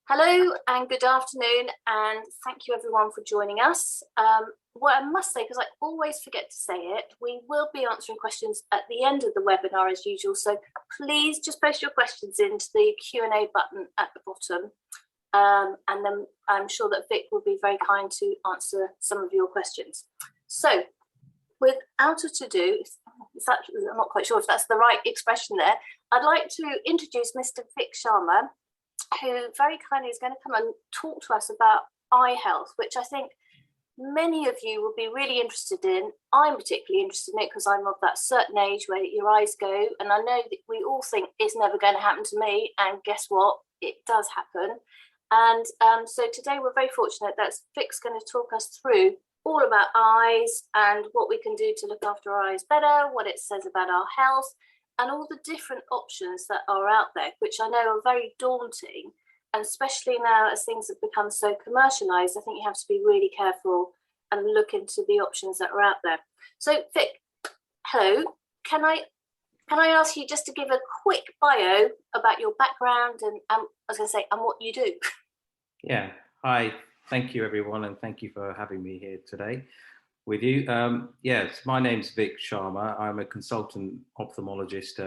Hello and good afternoon, and thank you everyone for joining us. What I must say, because I always forget to say it, we will be answering questions at the end of the webinar as usual, so please just post your questions into the Q&A button at the bottom, and then I'm sure that Vic will be very kind to answer some of your questions. So, without a to-do, I'm not quite sure if that's the right expression there, I'd like to introduce Mr Vik Sharma, who very kindly is going to come and talk to us about eye health, which I think many of you will be really interested in. I'm particularly interested in it because I'm of that certain age where your eyes go, and I know that we all think it's never going to happen to me, and guess what? It does happen. And so today we're very fortunate that Vic's going to talk us through all about eyes and what we can do to look after our eyes better, what it says about our health, and all the different options that are out there, which I know are very daunting. And especially now as things have become so commercialized, I think you have to be really careful and look into the options that are out there. So Vic, hello, can I ask you just to give a quick bio about your background and I was going to say, and what you do? Yeah, hi, thank you everyone, and thank you for having me here today with you. Yes, my name's Vik Sharma. I'm a consultant ophthalmologist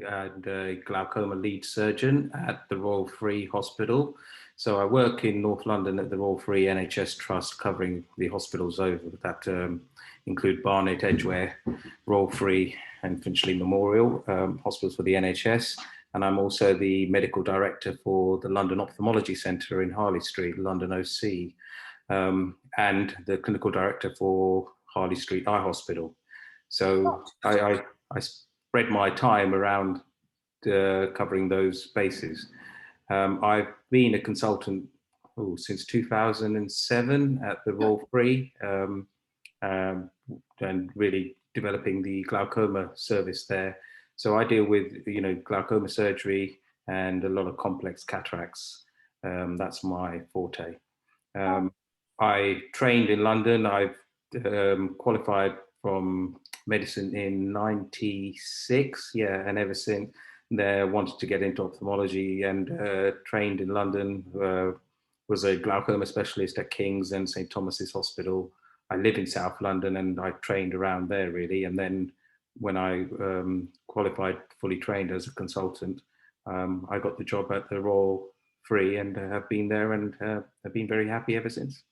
and a glaucoma lead surgeon at the Royal Free Hospital. So I work in North London at the Royal Free NHS Trust, covering the hospitals over that include Barnet, Edgware, Royal Free and Finchley Memorial, hospitals for the NHS. And I'm also the medical director for the London Ophthalmology Centre in Harley Street, London OC. And the clinical director for Harley Street Eye Hospital. So I spread my time around covering those bases. I've been a consultant since 2007 at the Royal Free, and really developing the glaucoma service there. So I deal with glaucoma surgery and a lot of complex cataracts. That's my forte. I trained in London. I've qualified from medicine in '96, and ever since there wanted to get into ophthalmology and trained in London, was a glaucoma specialist at King's and St Thomas's Hospital. I live in South London and I trained around there really, and then when I qualified, fully trained as a consultant, I got the job at the Royal Free and have been there and have been very happy ever since.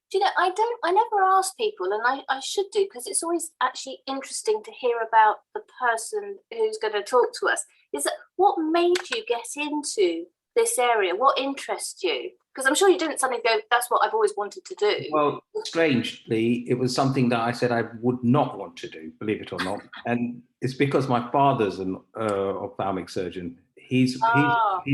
Do you know, I never ask people, and I should do, because it's always actually interesting to hear about the person who's going to talk to us. Is that what made you get into this area? What interests you? Because I'm sure you didn't suddenly go, that's what I've always wanted to do. Well, strangely, it was something that I said I would not want to do, believe it or not. And it's because my father's an ophthalmic surgeon. He's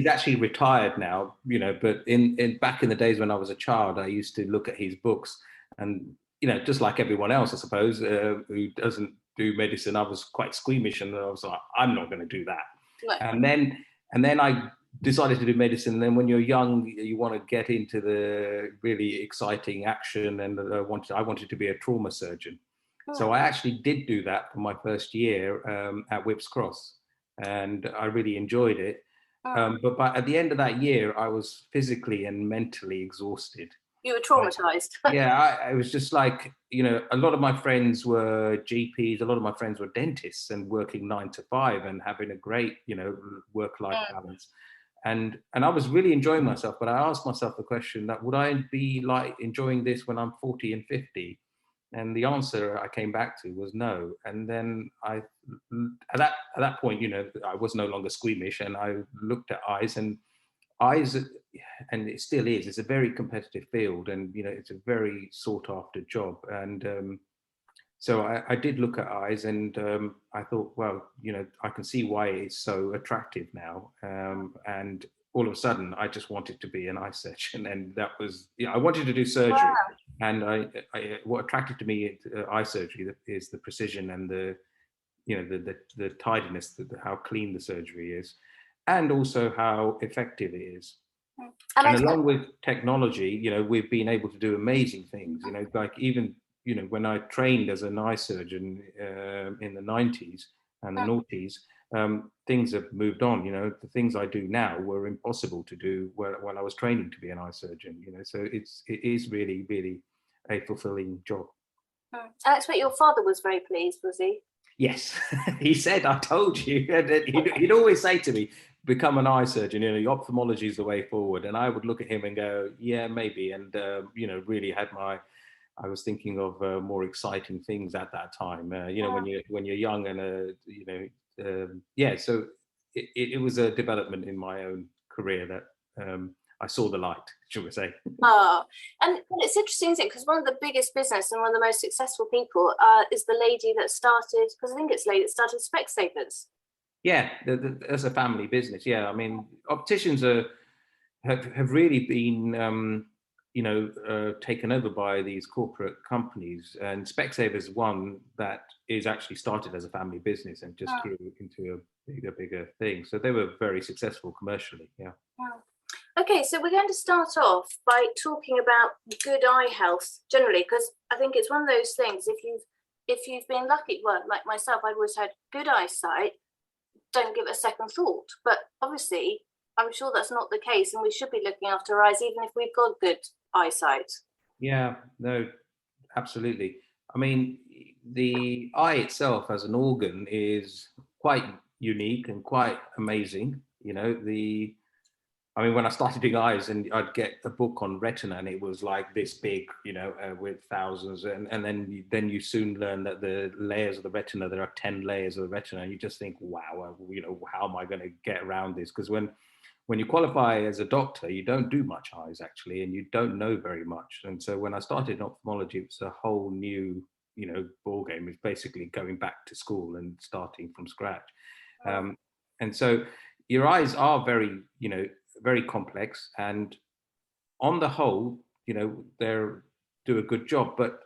actually retired now, but in back in the days when I was a child, I used to look at his books and, just like everyone else, I suppose, who doesn't do medicine, I was quite squeamish and I was like, I'm not going to do that. Right. And then I decided to do medicine. And then when you're young, you want to get into the really exciting action, and I wanted to be a trauma surgeon. Oh. So I actually did do that for my first year at Whipps Cross, and I really enjoyed it. Oh. But at the end of that year, I was physically and mentally exhausted. You were traumatized. Yeah, it was just like, a lot of my friends were GPs, a lot of my friends were dentists and working 9 to 5 and having a great, work-life balance. And I was really enjoying myself, but I asked myself the question that would I be like enjoying this when I'm 40 and 50? And the answer I came back to was no. And then at that point, I was no longer squeamish, and I looked at eyes, and it still is. It's a very competitive field, and it's a very sought after job. And so I did look at eyes, and I thought, well, I can see why it's so attractive now. And all of a sudden, I just wanted to be an eye surgeon, and that was, I wanted to do surgery. Wow. And what attracted to me eye surgery is the precision and the tidiness, how clean the surgery is, and also how effective it is. And along with technology, we've been able to do amazing things. Like even when I trained as an eye surgeon in the 90s and the noughties, things have moved on. The things I do now were impossible to do when I was training to be an eye surgeon. So it is really, really a fulfilling job. I expect your father was very pleased, was he? Yes, he said, "I told you." And he'd always say to me, "Become an eye surgeon. Ophthalmology is the way forward." And I would look at him and go, "Yeah, maybe." And really had I was thinking of more exciting things at that time. When you're young and yeah. So it was a development in my own career that I saw the light, shall we say? Oh, and it's interesting, isn't it? Because one of the biggest business and one of the most successful people is the lady that started. Because I think it's the lady that started Specsavers. Yeah, as a family business. Yeah, I mean, opticians have really been taken over by these corporate companies, and Specsavers is one that is actually started as a family business and just grew into a bigger thing. So they were very successful commercially. Yeah. Okay, so we're going to start off by talking about good eye health generally, because I think it's one of those things. If you've been lucky, well, like myself, I've always had good eyesight. Don't give it a second thought. But obviously, I'm sure that's not the case, and we should be looking after our eyes, even if we've got good eyesight. Yeah. No. Absolutely. I mean, the eye itself as an organ is quite unique and quite amazing. I mean, when I started doing eyes, and I'd get a book on retina, and it was like this big, with thousands, and then you soon learn that the layers of the retina, there are 10 layers of the retina, and you just think, wow, how am I going to get around this? Because when you qualify as a doctor, you don't do much eyes actually, and you don't know very much. And so when I started in ophthalmology, it was a whole new, ball game. It's basically going back to school and starting from scratch. And so your eyes are very, very complex, and on the whole, they do a good job, but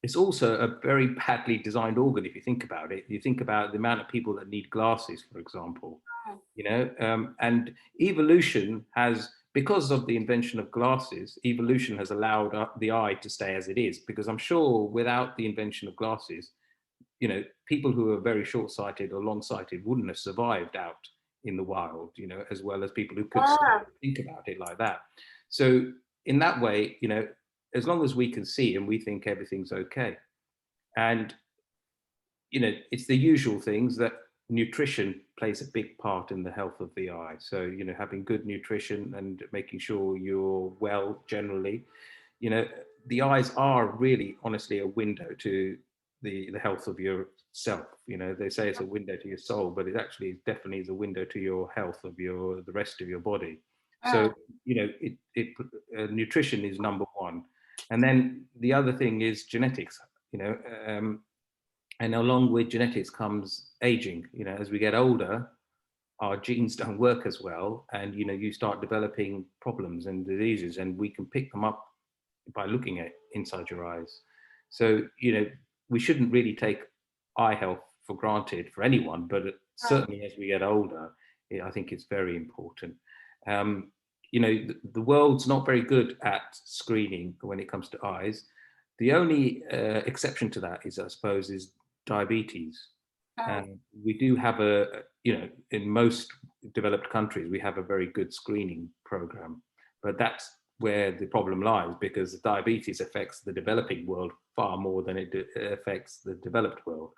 it's also a very badly designed organ. If you think about it, you think about the amount of people that need glasses, for example, and evolution has, because of the invention of glasses, evolution has allowed the eye to stay as it is, because I'm sure without the invention of glasses, people who are very short-sighted or long-sighted wouldn't have survived out in the wild, as well as people who could think about it like that. So in that way, as long as we can see and we think everything's okay. And, it's the usual things that nutrition plays a big part in the health of the eye. So, having good nutrition and making sure you're well generally, the eyes are really honestly a window to the health of yourself. They say it's a window to your soul, but it actually definitely is a window to your health of the rest of your body. So, nutrition is number one. And then the other thing is genetics, and along with genetics comes aging. As we get older, our genes don't work as well, and you start developing problems and diseases, and we can pick them up by looking at inside your eyes. So we shouldn't really take eye health for granted for anyone, but certainly as we get older, I think it's very important. The world's not very good at screening when it comes to eyes. The only exception to that is, I suppose, is diabetes. We do have in most developed countries, we have a very good screening program, but that's where the problem lies, because diabetes affects the developing world far more than it affects the developed world.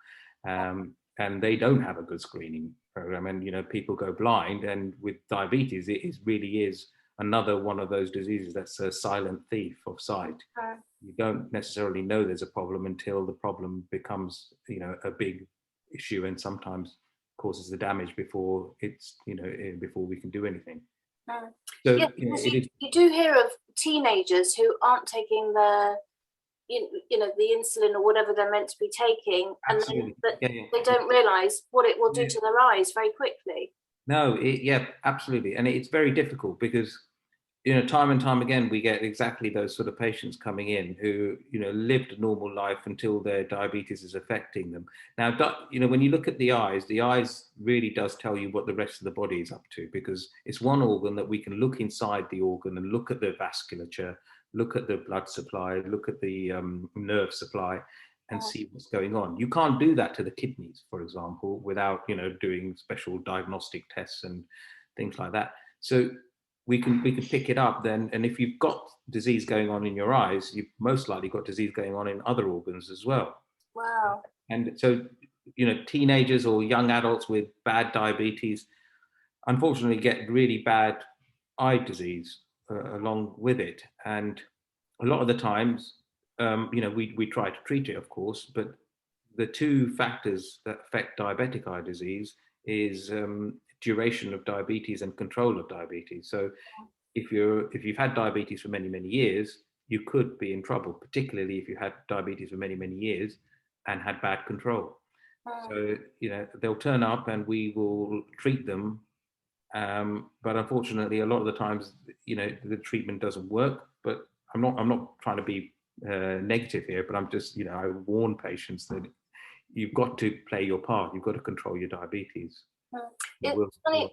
And they don't have a good screening program, and people go blind. And with diabetes, it really is another one of those diseases that's a silent thief of sight. You don't necessarily know there's a problem until the problem becomes a big issue, and sometimes causes the damage before it's before we can do anything. So yeah, you do hear of teenagers who aren't taking the the insulin or whatever they're meant to be taking, and then they don't realize what it will do to their eyes very quickly. No, absolutely. And it's very difficult because time and time again, we get exactly those sort of patients coming in who, lived a normal life until their diabetes is affecting them. Now, when you look at the eyes really does tell you what the rest of the body is up to, because it's one organ that we can look inside the organ and look at the vasculature, look at the blood supply, look at the nerve supply. and see what's going on. You can't do that to the kidneys, for example, without, you know, doing special diagnostic tests and things like that. So we can pick it up then, and if you've got disease going on in your eyes, you've most likely got disease going on in other organs as well. Wow. And so, you know, teenagers or young adults with bad diabetes unfortunately get really bad eye disease along with it. And a lot of the times, you know, we try to treat it, of course, but the two factors that affect diabetic eye disease is duration of diabetes and control of diabetes. So if you've had diabetes for many years, you could be in trouble, particularly if you had diabetes for many years and had bad control. So, you know, they'll turn up and we will treat them, but unfortunately, a lot of the times, you know, the treatment doesn't work. But I'm not trying to be negative here, but I'm just, you know, I warn patients that you've got to play your part. You've got to control your diabetes. It's funny.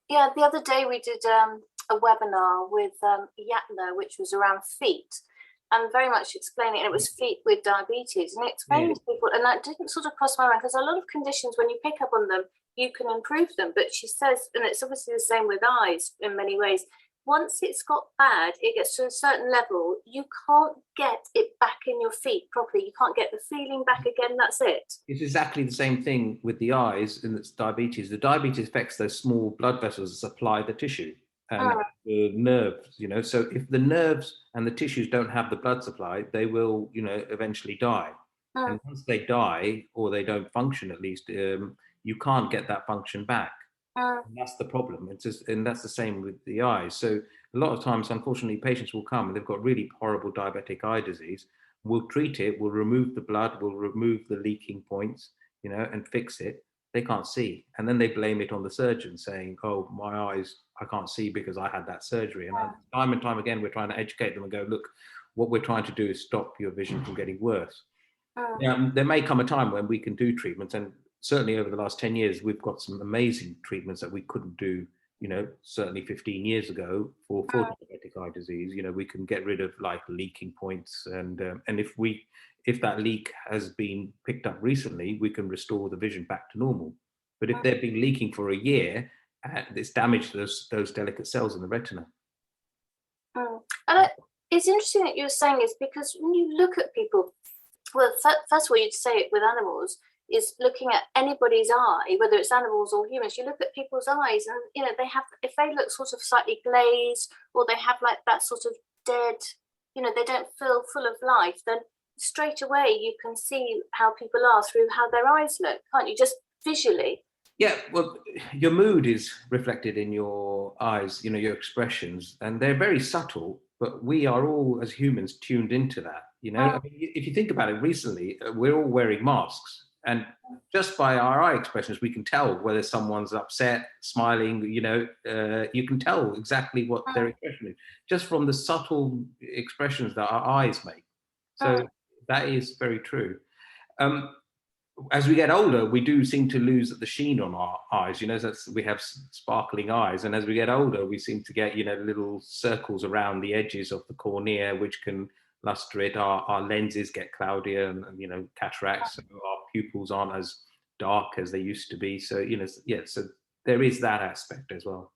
Yeah, the other day we did a webinar with Yatna, which was around feet, and very much explaining, and it was feet with diabetes, and explaining to people, and that didn't sort of cross my mind, because a lot of conditions, when you pick up on them, you can improve them. But she says, and it's obviously the same with eyes in many ways, once it's got bad, it gets to a certain level, you can't get it back in your feet properly. You can't get the feeling back again. That's it. It's exactly the same thing with the eyes and it's diabetes. The diabetes affects those small blood vessels that supply the tissue and the nerves, you know. So if the nerves and the tissues don't have the blood supply, they will, you know, eventually die. And once they die, or they don't function at least, you can't get that function back. And that's the problem. It's just, and that's the same with the eyes. So a lot of times, unfortunately, patients will come and they've got really horrible diabetic eye disease. We'll treat it, we'll remove the blood, we'll remove the leaking points, you know, and fix it. They can't see. And then they blame it on the surgeon saying, oh, my eyes, I can't see because I had that surgery. And time and time again, we're trying to educate them and go, look, what we're trying to do is stop your vision from getting worse. There may come a time when we can do treatments, and certainly over the last 10 years, we've got some amazing treatments that we couldn't do, you know, certainly 15 years ago for diabetic eye disease. You know, we can get rid of like leaking points, and if that leak has been picked up recently, we can restore the vision back to normal. But if they've been leaking for a year, it's damaged those delicate cells in the retina. And it's interesting that you're saying is because when you look at people, well, first of all, you'd say it with animals, is looking at anybody's eye, whether it's animals or humans, you look at people's eyes and, you know, they have, if they look sort of slightly glazed or they have like that sort of dead, you know, they don't feel full of life, then straight away you can see how people are through how their eyes look, can't you? Just visually. Yeah, well, your mood is reflected in your eyes, you know, your expressions, and they're very subtle, but we are all, as humans, tuned into that, you know. I mean, if you think about it recently, we're all wearing masks. And just by our eye expressions, we can tell whether someone's upset, smiling, you know, you can tell exactly what their expression is, just from the subtle expressions that our eyes make. So that is very true. As we get older, we do seem to lose the sheen on our eyes, you know, we have sparkling eyes. And as we get older, we seem to get, you know, little circles around the edges of the cornea, which can luster it. Our lenses get cloudier and, you know, cataracts. So our pupils aren't as dark as they used to be. So, you know, yeah, so there is that aspect as well.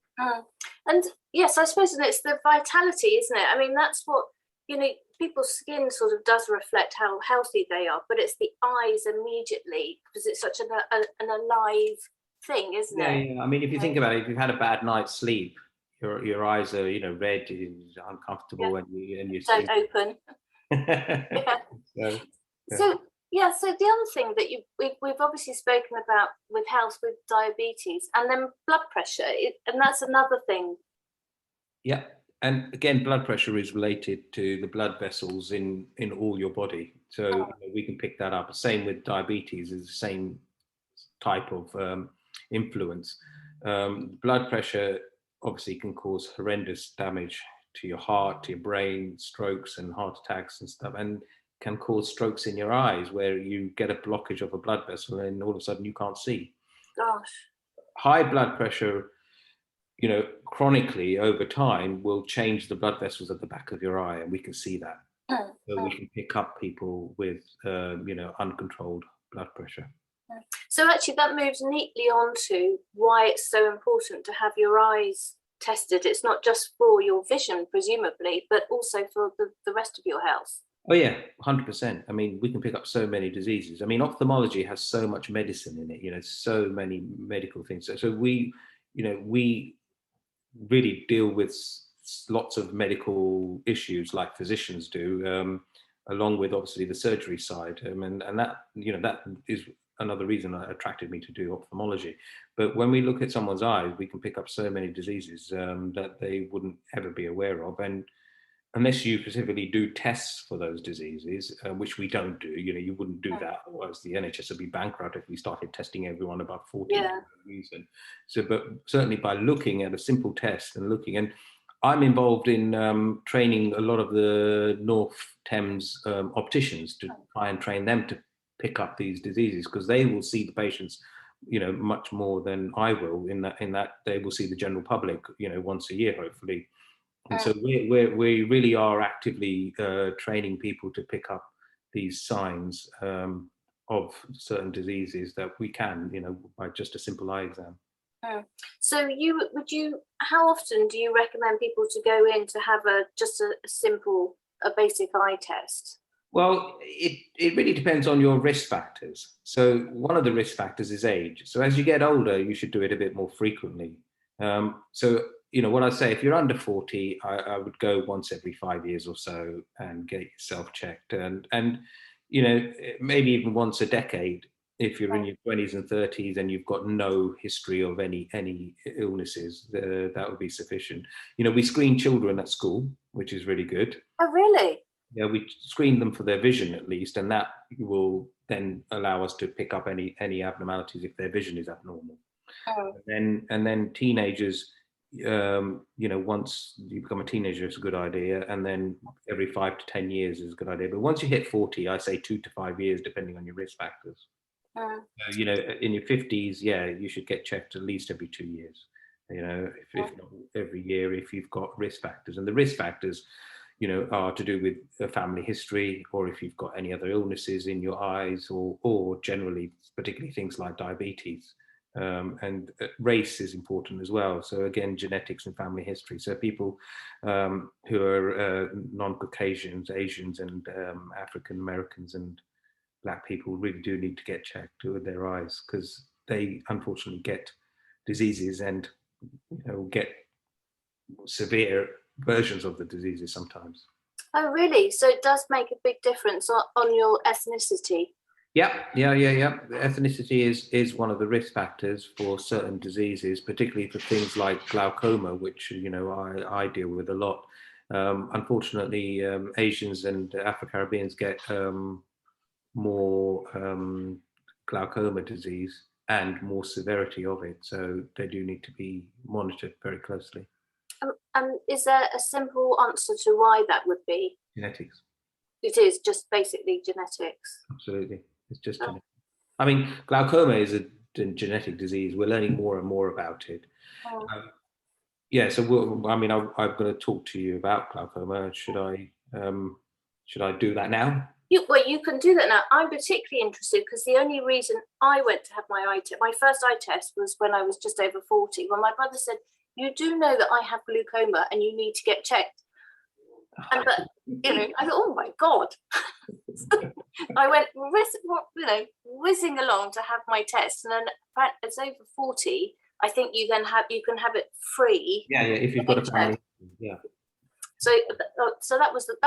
And yes, I suppose it's the vitality, isn't it? I mean, that's what, you know, people's skin sort of does reflect how healthy they are, but it's the eyes immediately because it's such an alive thing, isn't it? Yeah. I mean, if you think about it, if you've had a bad night's sleep, your eyes are, you know, red, uncomfortable, and you don't open. So the other thing that we've obviously spoken about with health, with diabetes, and then blood pressure, and that's another thing. Yeah, and again, blood pressure is related to the blood vessels in all your body, so you know, we can pick that up. Same with diabetes, is the same type of influence. Blood pressure obviously can cause horrendous damage to your heart, to your brain, strokes and heart attacks and stuff, and can cause strokes in your eyes where you get a blockage of a blood vessel and all of a sudden you can't see. Gosh. High blood pressure, you know, chronically over time will change the blood vessels at the back of your eye, and we can see that. So we can pick up people with, uncontrolled blood pressure. So actually that moves neatly on to why it's so important to have your eyes tested. It's not just for your vision, presumably, but also for the rest of your health. Oh yeah, 100%. I mean, we can pick up so many diseases. I mean, ophthalmology has so much medicine in it, so many medical things. So we really deal with lots of medical issues like physicians do, along with obviously the surgery side. And that is another reason that attracted me to do ophthalmology. But when we look at someone's eyes, we can pick up so many diseases that they wouldn't ever be aware of. And unless you specifically do tests for those diseases, which we don't do, you wouldn't do that, otherwise the NHS would be bankrupt if we started testing everyone above 40 for no reason. So, but certainly by looking at a simple test and I'm involved in training a lot of the North Thames opticians to try and train them to pick up these diseases, because they will see the patients much more than I will, in that they will see the general public once a year, hopefully. And so we really are actively training people to pick up these signs of certain diseases that we can, by just a simple eye exam. So how often do you recommend people to go in to have just a simple, basic eye test? Well, it really depends on your risk factors. So one of the risk factors is age. So as you get older, you should do it a bit more frequently. What I say, if you're under 40, I would go once every 5 years or so and get yourself checked, and maybe even once a decade if you're in your 20s and 30s and you've got no history of any illnesses. That would be sufficient. We screen children at school, which is really good. Oh, really? Yeah, we screen them for their vision at least, and that will then allow us to pick up any abnormalities if their vision is abnormal. And then teenagers, once you become a teenager, it's a good idea, and then every 5 to 10 years is a good idea. But once you hit 40, I say 2 to 5 years, depending on your risk factors. In your 50s, you should get checked at least every 2 years. If not every year, if you've got risk factors, and the risk factors, are to do with a family history, or if you've got any other illnesses in your eyes, or generally, particularly things like diabetes. And race is important as well. So again, genetics and family history. So people who are non-Caucasians, Asians, and African Americans and Black people really do need to get checked with their eyes, because they unfortunately get diseases and get severe versions of the diseases sometimes. Oh, really? So it does make a big difference on your ethnicity? Yeah. Ethnicity is one of the risk factors for certain diseases, particularly for things like glaucoma, which I deal with a lot. Unfortunately, Asians and Afro-Caribbeans get more glaucoma disease and more severity of it, so they do need to be monitored very closely. Is there a simple answer to why that would be? Genetics. It is just basically genetics. Absolutely. It's just genetic. I mean, glaucoma is a genetic disease. We're learning more and more about it. So I'm going to talk to you about glaucoma. Should I do that now? You can do that now. I'm particularly interested because the only reason I went to have my first eye test was when I was just over 40, when my brother said, "You do know that I have glaucoma and you need to get checked." And I thought, oh my God. I went whizzing along to have my test, and then it's over 40. I think you can have it free. Yeah, if you've got a family. Yeah. So that was the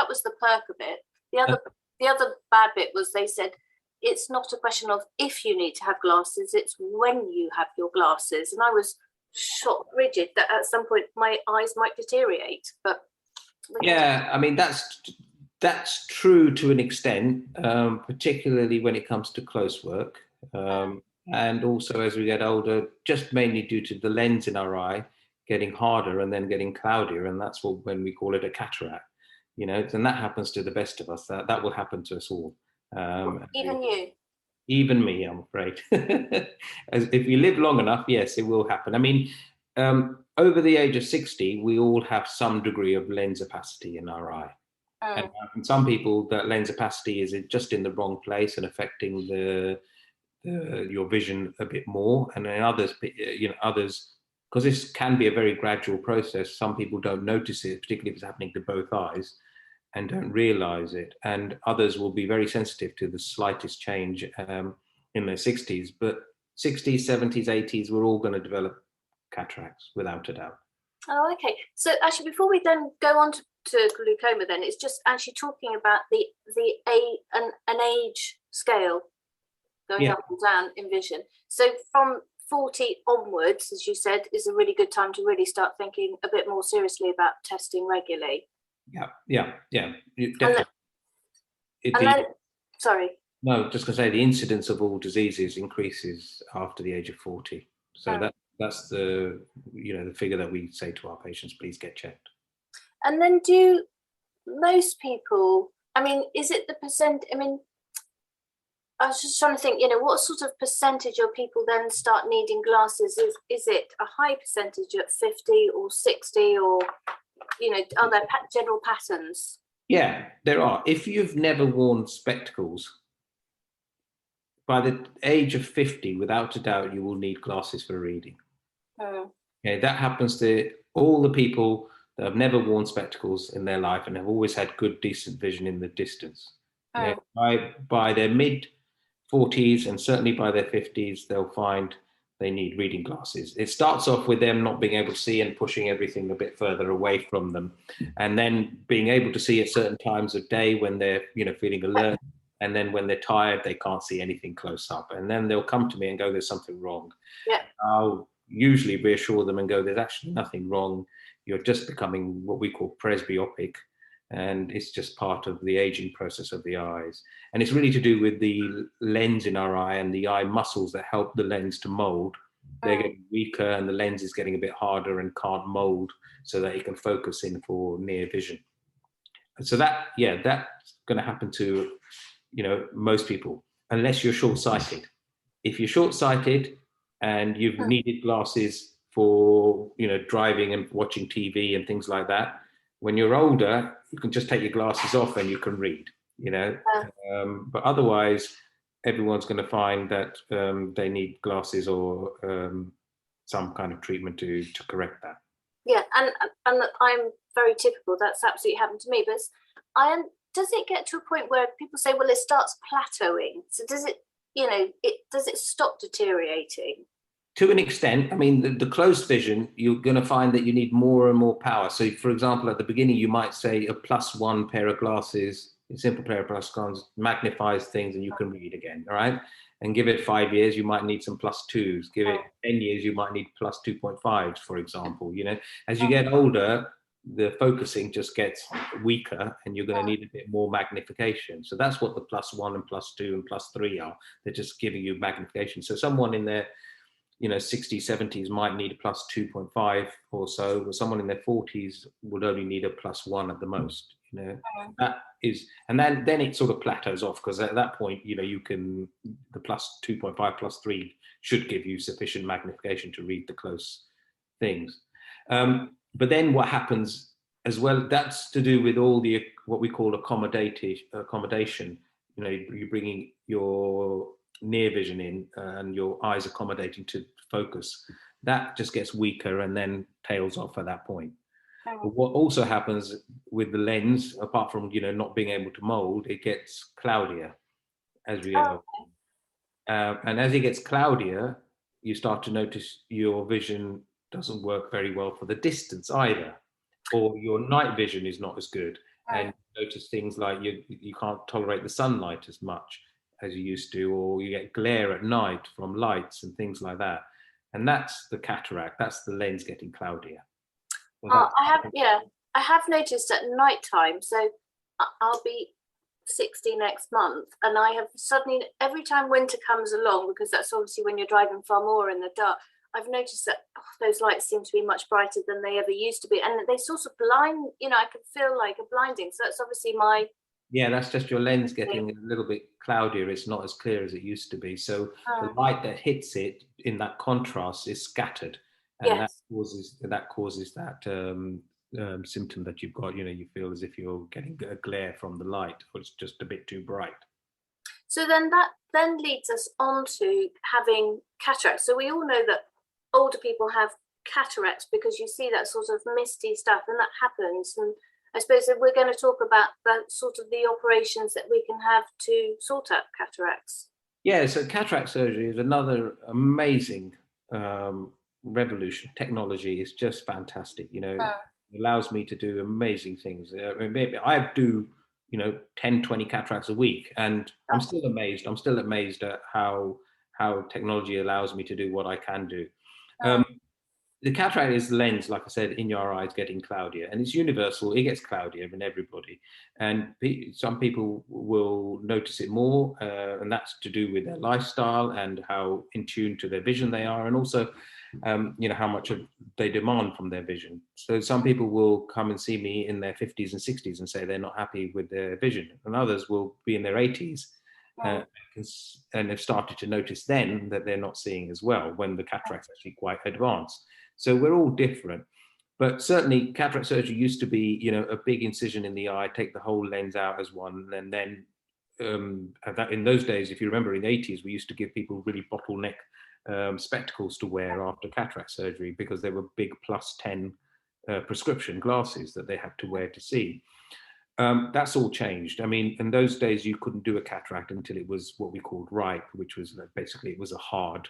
perk of it. The other bad bit was they said it's not a question of if you need to have glasses, it's when you have your glasses. And I was shocked rigid that at some point my eyes might deteriorate. But yeah, I mean that's true to an extent, particularly when it comes to close work, and also as we get older, just mainly due to the lens in our eye getting harder and then getting cloudier, and that's when we call it a cataract. And that happens to the best of us. That will happen to us all. Even you? Even me, I'm afraid. If you live long enough, yes, it will happen. I mean, over the age of 60, we all have some degree of lens opacity in our eye. And in some people, that lens opacity is just in the wrong place and affecting your vision a bit more. And in others, others, because this can be a very gradual process, some people don't notice it, particularly if it's happening to both eyes, and don't realize it. And others will be very sensitive to the slightest change in their 60s. But 60s, 70s, 80s, we're all going to develop cataracts without a doubt. Oh, okay. So actually, before we then go on to glaucoma, then it's just actually talking about an age scale going up and down in vision. So from 40 onwards, as you said, is a really good time to really start thinking a bit more seriously about testing regularly. Yeah. Definitely. Sorry. No, just going to say the incidence of all diseases increases after the age of 40. So that's the the figure that we say to our patients, please get checked. And then do most people, I mean, is it the percent, I mean, I was just trying to think, what sort of percentage of people then start needing glasses? Is it a high percentage at 50 or 60 or, are there general patterns? Yeah, there are. If you've never worn spectacles, by the age of 50, without a doubt, you will need glasses for reading. Okay, that happens to all the people that have never worn spectacles in their life and have always had good, decent vision in the distance. By their mid-40s and certainly by their 50s, they'll find they need reading glasses. It starts off with them not being able to see and pushing everything a bit further away from them, and then being able to see at certain times of day when they're feeling alert. And then when they're tired, they can't see anything close up. And then they'll come to me and go, there's something wrong. Yeah. I'll usually reassure them and go, there's actually nothing wrong. You're just becoming what we call presbyopic. And it's just part of the aging process of the eyes. And it's really to do with the lens in our eye and the eye muscles that help the lens to mold. They're getting weaker and the lens is getting a bit harder and can't mold so that it can focus in for near vision. And so that's going to happen to most people, unless you're short-sighted. If you're short-sighted and you've needed glasses for, driving and watching TV and things like that, when you're older, you can just take your glasses off and you can read, but otherwise, everyone's going to find that they need glasses or some kind of treatment to correct that. Yeah, and I'm very typical. That's absolutely happened to me. But does it get to a point where people say, well, it starts plateauing? So does it, does it stop deteriorating? To an extent. I mean, the close vision, you're going to find that you need more and more power. So, for example, at the beginning, you might say a +1 pair of glasses, a simple pair of glasses magnifies things and you can read again, all right? And give it 5 years, you might need some +2s. Give it 10 years, you might need +2.5s, for example. As you get older, the focusing just gets weaker and you're going to need a bit more magnification. So that's what the +1 and +2 and +3 are. They're just giving you magnification. So someone in their 60s, 70s might need a +2.5 or so, or someone in their 40s would only need a +1 at the most. That is, and then it sort of plateaus off, because at that point, you can, the +2.5, +3 should give you sufficient magnification to read the close things. But then what happens as well, that's to do with all the, what we call accommodation. You're bringing your near vision in and your eyes accommodating to focus. That just gets weaker and then tails off at that point. But what also happens with the lens, apart from not being able to mold, it gets cloudier as we go. And as it gets cloudier, you start to notice your vision doesn't work very well for the distance either, or your night vision is not as good, and you notice things like you can't tolerate the sunlight as much as you used to, or you get glare at night from lights and things like that. And that's the cataract. That's the lens getting cloudier. I have noticed at night time. So I'll be 60 next month, and I have suddenly, every time winter comes along, because that's obviously when you're driving far more in the dark, I've noticed that those lights seem to be much brighter than they ever used to be, and they sort of blind. I can feel like a blinding. So that's obviously my. Yeah, that's just your lens getting a little bit cloudier. It's not as clear as it used to be. So the light that hits it in that contrast is scattered, and that causes that symptom that you've got. You feel as if you're getting a glare from the light, or it's just a bit too bright. So then that then leads us on to having cataracts. So we all know that older people have cataracts because you see that sort of misty stuff, and that happens. And I suppose that we're going to talk about that sort of the operations that we can have to sort out cataracts. Yeah, so cataract surgery is another amazing revolution. Technology is just fantastic. It allows me to do amazing things. Maybe I do, 10, 20 cataracts a week, and I'm still amazed. I'm still amazed at how technology allows me to do what I can do. The cataract is the lens, like I said, in your eyes getting cloudier, and it's universal. It gets cloudier in everybody, and some people will notice it more, and that's to do with their lifestyle and how in tune to their vision they are, and also, how much they demand from their vision. So some people will come and see me in their 50s and 60s and say they're not happy with their vision, and others will be in their 80s. And they've started to notice then that they're not seeing as well when the cataract's actually quite advanced. So we're all different, but certainly cataract surgery used to be, a big incision in the eye, take the whole lens out as one, and then in those days, if you remember, in the 80s, we used to give people really bottleneck spectacles to wear after cataract surgery because they were big +10 prescription glasses that they had to wear to see. That's all changed. I mean, in those days, you couldn't do a cataract until it was what we called ripe, which was basically it was a hard,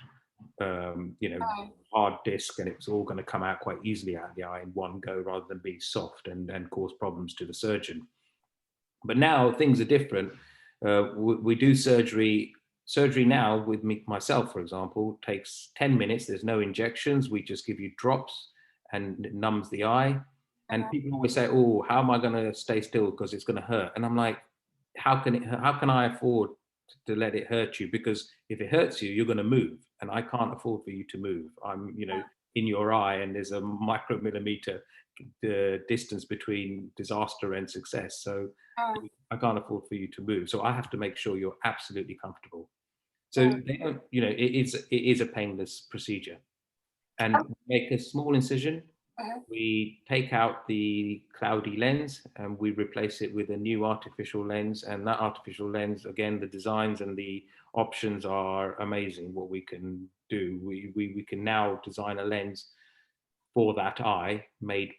hard disc, and it was all going to come out quite easily out of the eye in one go rather than be soft and cause problems to the surgeon. But now things are different. We do surgery. Surgery now with myself, for example, takes 10 minutes. There's no injections. We just give you drops and it numbs the eye. And people always say, "Oh, how am I going to stay still because it's going to hurt?" And I'm like, how can I afford to let it hurt you? Because if it hurts you, you're going to move, and I can't afford for you to move. I'm, in your eye, and there's a micromillimeter distance between disaster and success. So I can't afford for you to move. So I have to make sure you're absolutely comfortable. So they don't, it is a painless procedure, and make a small incision. We take out the cloudy lens and we replace it with a new artificial lens. And that artificial lens, again, the designs and the options are amazing. What we can do, we can now design a lens for that eye, made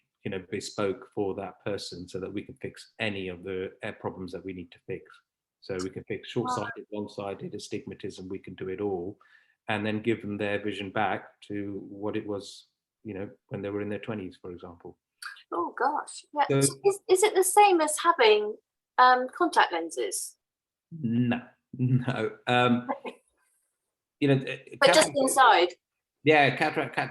bespoke for that person, so that we can fix any of the problems that we need to fix. So we can fix short-sighted, long-sighted, astigmatism. We can do it all, and then give them their vision back to what it was, when they were in their 20s, for example. Oh gosh, yeah. So is it the same as having contact lenses? No. But just inside. Yeah,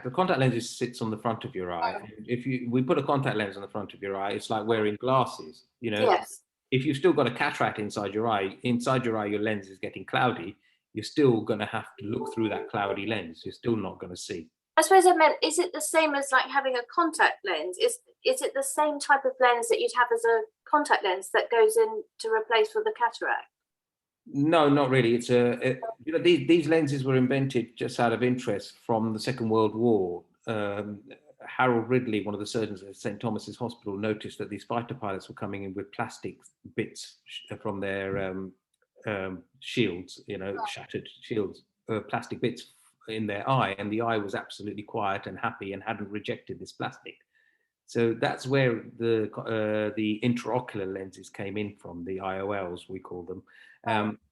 the contact lenses sits on the front of your eye. If we put a contact lens on the front of your eye, it's like wearing glasses. Yes. If you've still got a cataract inside your eye, your lens is getting cloudy. You're still going to have to look through that cloudy lens. You're still not going to see. I suppose I meant, is it the same as like having a contact lens? Is it the same type of lens that you'd have as a contact lens that goes in to replace for the cataract? No, not really. It's these lenses were invented just out of interest from the Second World War. Harold Ridley, one of the surgeons at St. Thomas's Hospital, noticed that these fighter pilots were coming in with plastic bits from their shields, shattered shields, plastic bits in their eye, and the eye was absolutely quiet and happy and hadn't rejected this plastic. So that's where the intraocular lenses came in from, the IOLs we call them,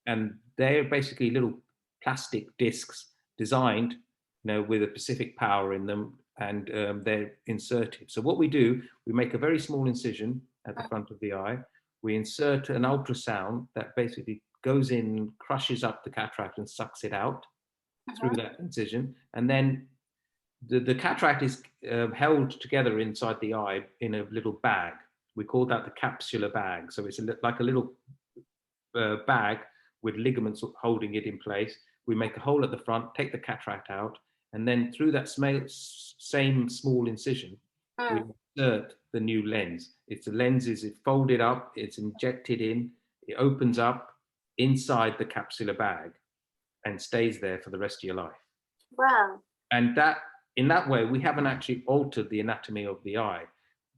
and they're basically little plastic discs designed, with a specific power in them, and they're inserted. So what we do, we make a very small incision at the front of the eye. We insert an ultrasound that basically goes in, crushes up the cataract and sucks it out through that incision, and then the cataract is held together inside the eye in a little bag. We call that the capsular bag. So it's like a little bag with ligaments holding it in place. We make a hole at the front, take the cataract out, and then through that same small incision, we insert the new lens. The lens is folded up, it's injected in, it opens up inside the capsular bag and stays there for the rest of your life. Wow. And in that way, we haven't actually altered the anatomy of the eye.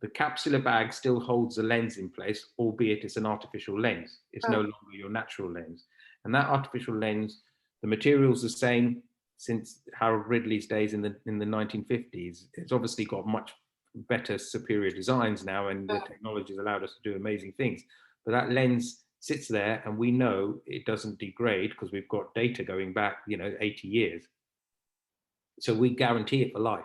the capsular bag still holds the lens in place, albeit it's an artificial lens. It's no longer your natural lens. And that artificial lens, the material's the same since Harold Ridley's days in the 1950s. It's obviously got much better, superior designs now, and the technology has allowed us to do amazing things. But that lens sits there, and we know it doesn't degrade because we've got data going back, 80 years. So we guarantee it for life,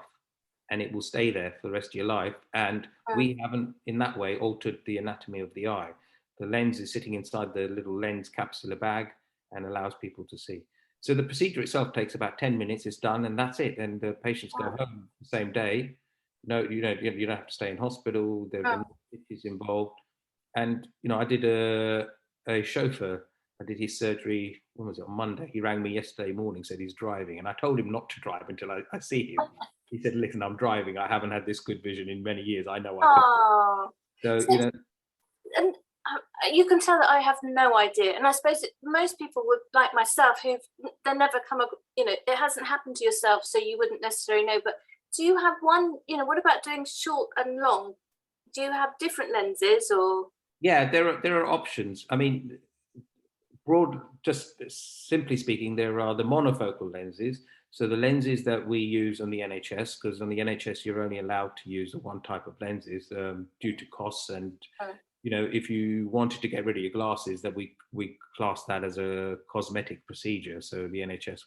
and it will stay there for the rest of your life. And we haven't, in that way, altered the anatomy of the eye. The lens is sitting inside the little lens capsular bag and allows people to see. So the procedure itself takes about 10 minutes. It's done, and that's it. And the patients go home the same day. No, you don't have to stay in hospital. There are no stitches involved. And I did a chauffeur. I did his surgery. When was it? On Monday. He rang me yesterday morning, said he's driving, and I told him not to drive until I see him. He said, "Listen, I'm driving. I haven't had this good vision in many years. I know I can." So and you can tell that I have no idea. And I suppose most people would, like myself, they never come, it hasn't happened to yourself, so you wouldn't necessarily know. But do you have one, what about doing short and long? Do you have different lenses or? Yeah, there are options. I mean, just simply speaking, there are the monofocal lenses. So the lenses that we use on the NHS, because on the NHS you're only allowed to use one type of lenses due to costs, and if you wanted to get rid of your glasses, that we class that as a cosmetic procedure. So the NHS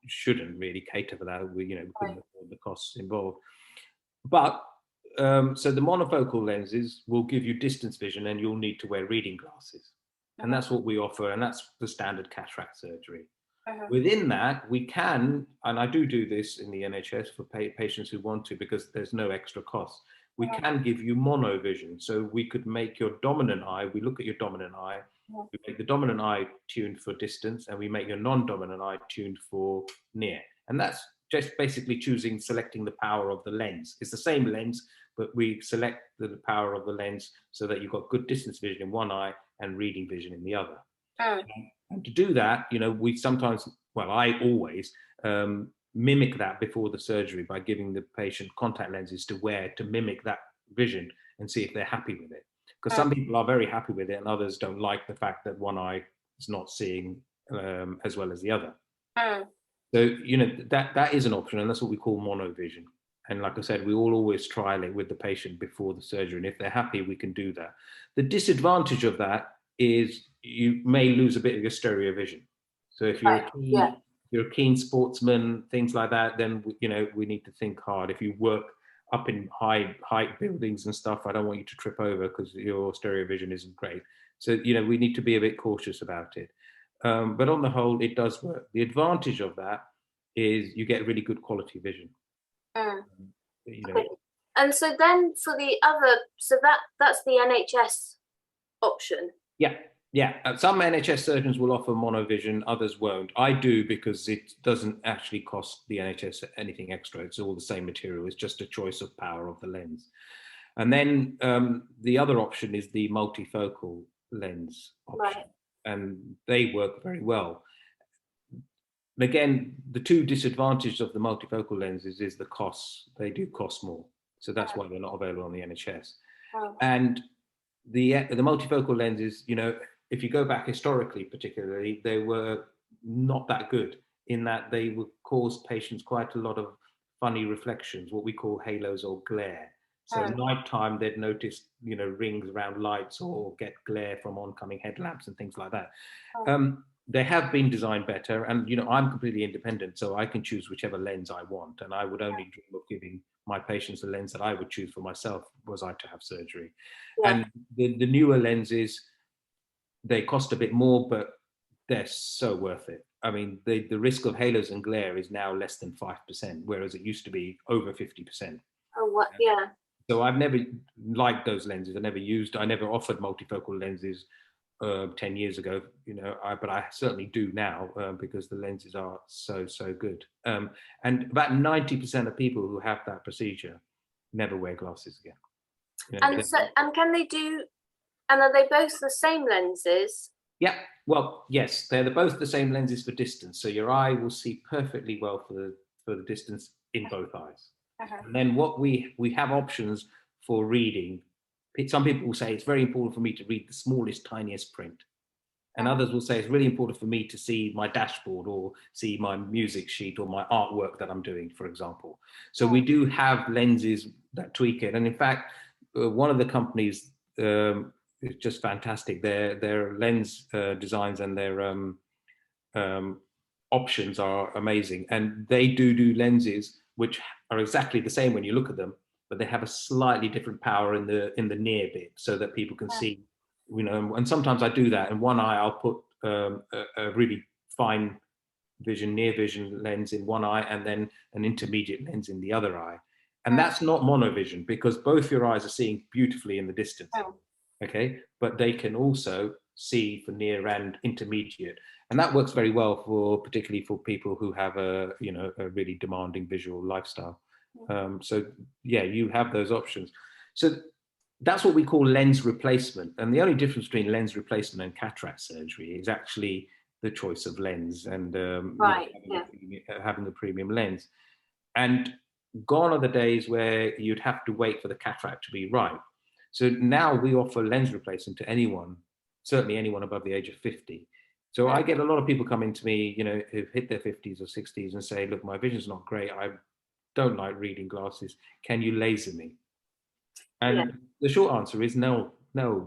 shouldn't really cater for that. We couldn't afford the costs involved. But so the monofocal lenses will give you distance vision, and you'll need to wear reading glasses. And that's what we offer, and that's the standard cataract surgery. Within that, we can, and I do this in the NHS for patients who want to, because there's no extra cost. We can give you monovision. So we could make your dominant eye, we look at your dominant eye, we make the dominant eye tuned for distance, and we make your non-dominant eye tuned for near. And that's just basically selecting the power of the lens. It's the same lens, but we select the power of the lens so that you've got good distance vision in one eye and reading vision in the other. And to do that, we sometimes, I always mimic that before the surgery by giving the patient contact lenses to wear to mimic that vision and see if they're happy with it. Because some people are very happy with it, and others don't like the fact that one eye is not seeing as well as the other. So, that is an option, and that's what we call monovision. And like I said, we will always trial it with the patient before the surgery. And if they're happy, we can do that. The disadvantage of that is you may lose a bit of your stereo vision. So if you're a keen sportsman, things like that, then, we need to think hard. If you work up in height buildings and stuff, I don't want you to trip over because your stereo vision isn't great. So, we need to be a bit cautious about it. But on the whole, it does work. The advantage of that is you get really good quality vision. Okay. And so then for the other, so that's the NHS option. Yeah. Some NHS surgeons will offer monovision, others won't. I do, because it doesn't actually cost the NHS anything extra. It's all the same material. It's just a choice of power of the lens. And then the other option is the multifocal lens option. And they work very well. Again, the two disadvantages of the multifocal lenses is the costs. They do cost more. So that's why they're not available on the NHS. And the multifocal lenses, if you go back historically particularly, they were not that good, in that they would cause patients quite a lot of funny reflections, what we call halos or glare. So at night time, they'd notice, rings around lights or get glare from oncoming headlamps and things like that. They have been designed better, and I'm completely independent, so I can choose whichever lens I want, and I would only dream of giving my patients the lens that I would choose for myself was I to have surgery. And the newer lenses, they cost a bit more, but they're so worth it. I mean, the risk of halos and glare is now less than 5%, whereas it used to be over 50%. Oh, what? Yeah. So I've never liked those lenses. I never offered multifocal lenses 10 years ago, but I certainly do now because the lenses are so good. And about 90% of people who have that procedure never wear glasses again. And can they do? And are they both the same lenses? Yeah. Well, yes, they're both the same lenses for distance. So your eye will see perfectly well for the distance in both eyes. And then what we have options for reading. Some people will say it's very important for me to read the smallest, tiniest print. And others will say it's really important for me to see my dashboard or see my music sheet or my artwork that I'm doing, for example. So we do have lenses that tweak it. And in fact, one of the companies is just fantastic. Their lens designs and their options are amazing. And they do lenses which are exactly the same when you look at them, but they have a slightly different power in the near bit so that people can see. And sometimes I do that. In one eye, I'll put a really fine vision, near vision lens in one eye, and then an intermediate lens in the other eye. And that's not monovision, because both your eyes are seeing beautifully in the distance. Okay, but they can also see for near and intermediate, and that works very well particularly for people who have a really demanding visual lifestyle. So yeah, you have those options. So that's what we call lens replacement. And the only difference between lens replacement and cataract surgery is actually the choice of lens and having a premium lens. And gone are the days where you'd have to wait for the cataract to be right. So now we offer lens replacement to anyone, certainly anyone above the age of 50. So I get a lot of people coming to me, who've hit their 50s or 60s and say, look, my vision's not great. I don't like reading glasses. Can you laser me? And the short answer is no,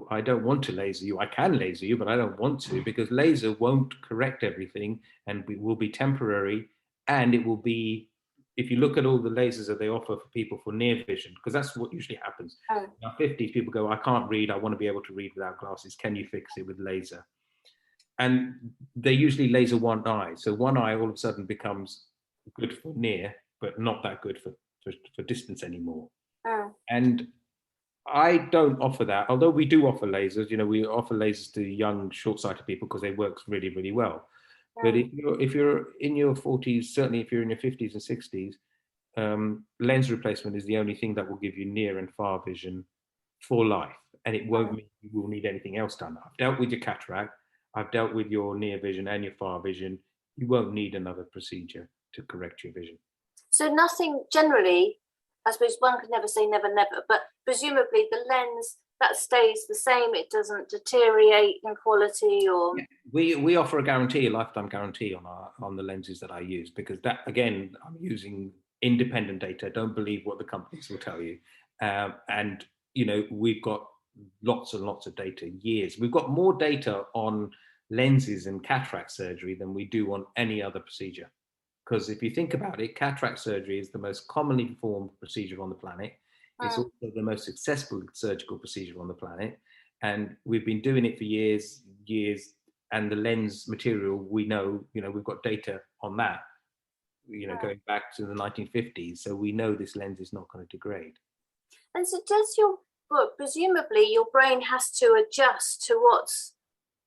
I don't want to laser you. I can laser you, but I don't want to, because laser won't correct everything, and it will be temporary. And it will be, if you look at all the lasers that they offer for people for near vision, because that's what usually happens. Now 50s, people go, I can't read. I want to be able to read without glasses. Can you fix it with laser? And they usually laser one eye. So one eye all of a sudden becomes good for near, but not that good for distance anymore. And I don't offer that, although we do offer lasers. We offer lasers to young, short-sighted people because they work really, really well. But if you're in your 40s, certainly if you're in your 50s and 60s, lens replacement is the only thing that will give you near and far vision for life, and it won't mean you will need anything else done. I've dealt with your cataract, I've dealt with your near vision and your far vision. You won't need another procedure to correct your vision. So nothing generally. I suppose one could never say never, never, but presumably the lens, that stays the same. It doesn't deteriorate in quality, or we offer a lifetime guarantee on the lenses that I use, because that, again, I'm using independent data. Don't believe what the companies will tell you. And we've got lots and lots of data, years. We've got more data on lenses and cataract surgery than we do on any other procedure. Because if you think about it, cataract surgery is the most commonly performed procedure on the planet. It's also the most successful surgical procedure on the planet. And we've been doing it for years. And the lens material, we know, we've got data on that, going back to the 1950s. So we know this lens is not going to degrade. And so does your book, presumably your brain has to adjust to what's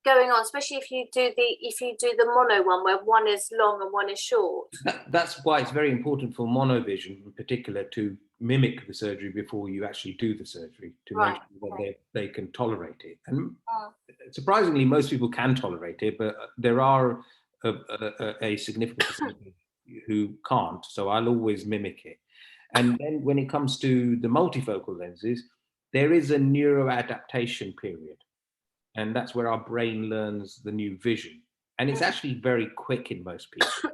going on, especially if you do the mono one where one is long and one is short. That's why it's very important for monovision in particular to mimic the surgery before you actually do the surgery, to make sure that they can tolerate it. And surprisingly, most people can tolerate it, but there are a significant percentage who can't. So I'll always mimic it. And then when it comes to the multifocal lenses, there is a neuroadaptation period. And that's where our brain learns the new vision. And it's actually very quick in most people.